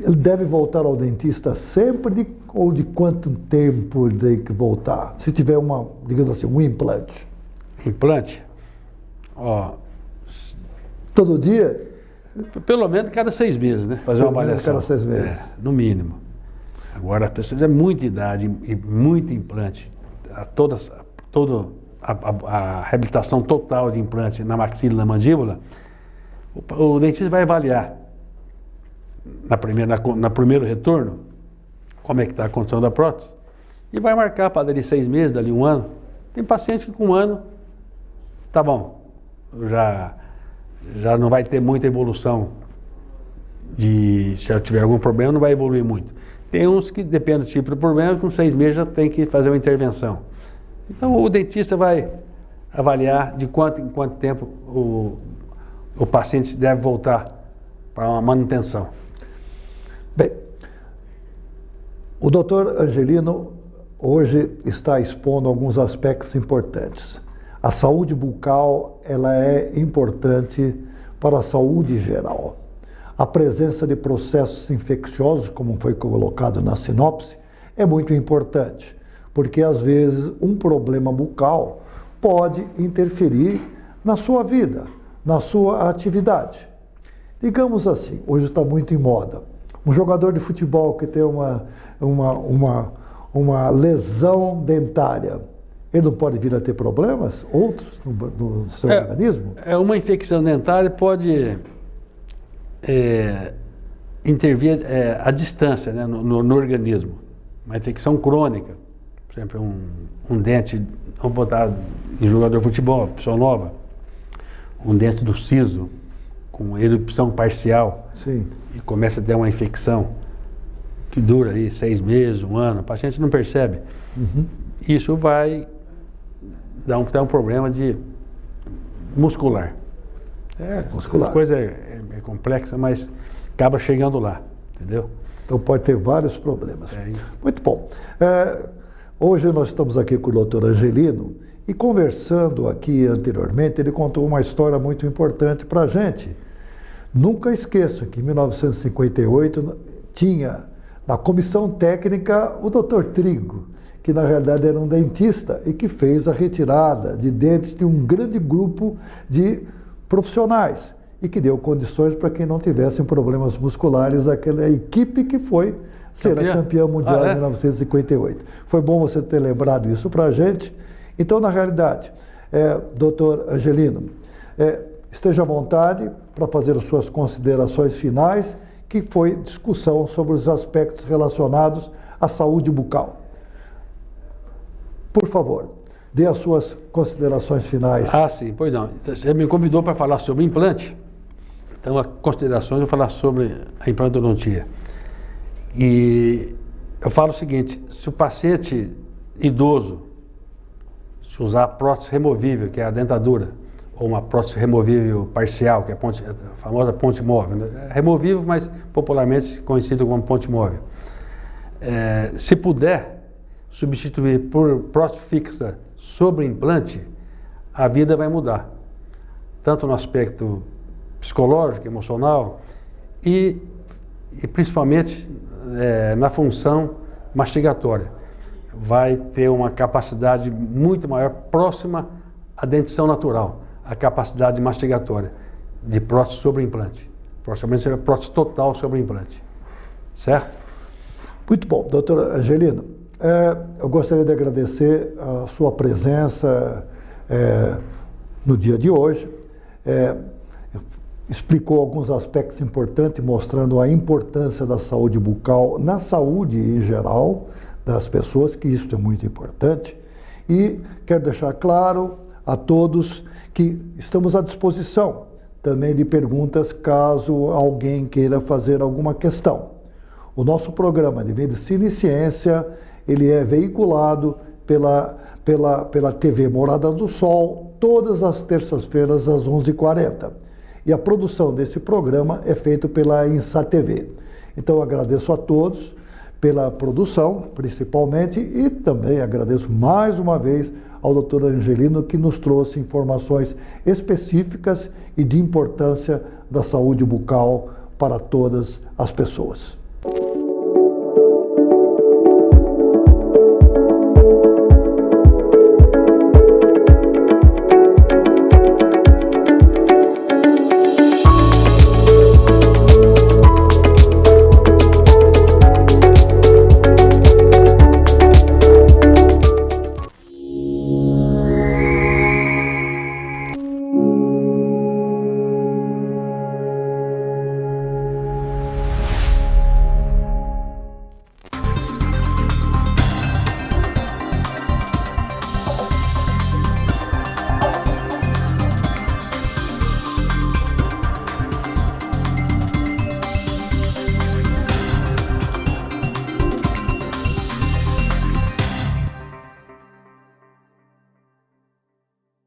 ele deve voltar ao dentista sempre ou de quanto tempo ele tem que voltar? Se tiver digamos assim, um implante. Implante? Todo dia? Pelo menos cada 6 meses, né? Fazer uma avaliação. Cada 6 meses. No mínimo. Agora, a pessoa já é muita idade e muito implante, a reabilitação total de implante na maxila e na mandíbula, o dentista vai avaliar na primeiro retorno como é que está a condição da prótese e vai marcar para dali 6 meses, dali 1 ano. Tem paciente que com 1 ano, tá bom, já não vai ter muita evolução se eu tiver algum problema, não vai evoluir muito. Tem uns que, depende do tipo de problema, com 6 meses já tem que fazer uma intervenção. Então, o dentista vai avaliar de quanto em quanto tempo o paciente deve voltar para uma manutenção. Bem, o doutor Angelino hoje está expondo alguns aspectos importantes. A saúde bucal, ela é importante para a saúde geral. A presença de processos infecciosos, como foi colocado na sinopse, é muito importante, porque às vezes um problema bucal pode interferir na sua vida, na sua atividade. Digamos assim, hoje está muito em moda. Um jogador de futebol que tem uma lesão dentária, ele não pode vir a ter problemas, outros, no seu organismo? Uma infecção dentária pode intervir à distância, né, no organismo. Uma infecção crônica, por exemplo, um dente, vamos botar em jogador de futebol, pessoa nova, um dente do siso com erupção parcial. Sim. E começa a ter uma infecção que dura aí 6 meses, 1 ano, o paciente não percebe. Isso vai dar um problema muscular. Muscular. A coisa é complexa, mas acaba chegando lá, entendeu? Então pode ter vários problemas. Muito bom. Hoje nós estamos aqui com o doutor Angelino e conversando aqui anteriormente, ele contou uma história muito importante para a gente. Nunca esqueço que em 1958 tinha na comissão técnica o doutor Trigo, que na realidade era um dentista e que fez a retirada de dentes de um grande grupo de profissionais e que deu condições para quem não tivessem problemas musculares, aquela equipe que foi ser a campeã mundial em 1958. Foi bom você ter lembrado isso para a gente. Então, na realidade, doutor Angelino, esteja à vontade para fazer as suas considerações finais, que foi discussão sobre os aspectos relacionados à saúde bucal. Por favor, dê as suas considerações finais. Sim, pois não. Você me convidou para falar sobre implante, então as considerações eu vou falar sobre a implantodontia. E eu falo o seguinte, se o paciente idoso se usar prótese removível, que é a dentadura, ou uma prótese removível parcial, que é a famosa ponte móvel, né? É removível, mas popularmente conhecido como ponte móvel. Se puder substituir por prótese fixa sobre implante, a vida vai mudar, tanto no aspecto psicológico, emocional e principalmente na função mastigatória. Vai ter uma capacidade muito maior, próxima à dentição natural, a capacidade mastigatória de prótese sobre implante. Provavelmente é prótese total sobre implante. Certo? Muito bom, doutor Angelino. eu gostaria de agradecer a sua presença no dia de hoje. Explicou alguns aspectos importantes, mostrando a importância da saúde bucal na saúde em geral das pessoas, que isso é muito importante. E quero deixar claro a todos que estamos à disposição também de perguntas caso alguém queira fazer alguma questão. O nosso programa de Medicina e Ciência, ele é veiculado pela TV Morada do Sol, todas as terças-feiras às 11h40. E a produção desse programa é feita pela Insat TV. Então eu agradeço a todos pela produção, principalmente, e também agradeço mais uma vez ao Dr. Angelino, que nos trouxe informações específicas e de importância da saúde bucal para todas as pessoas.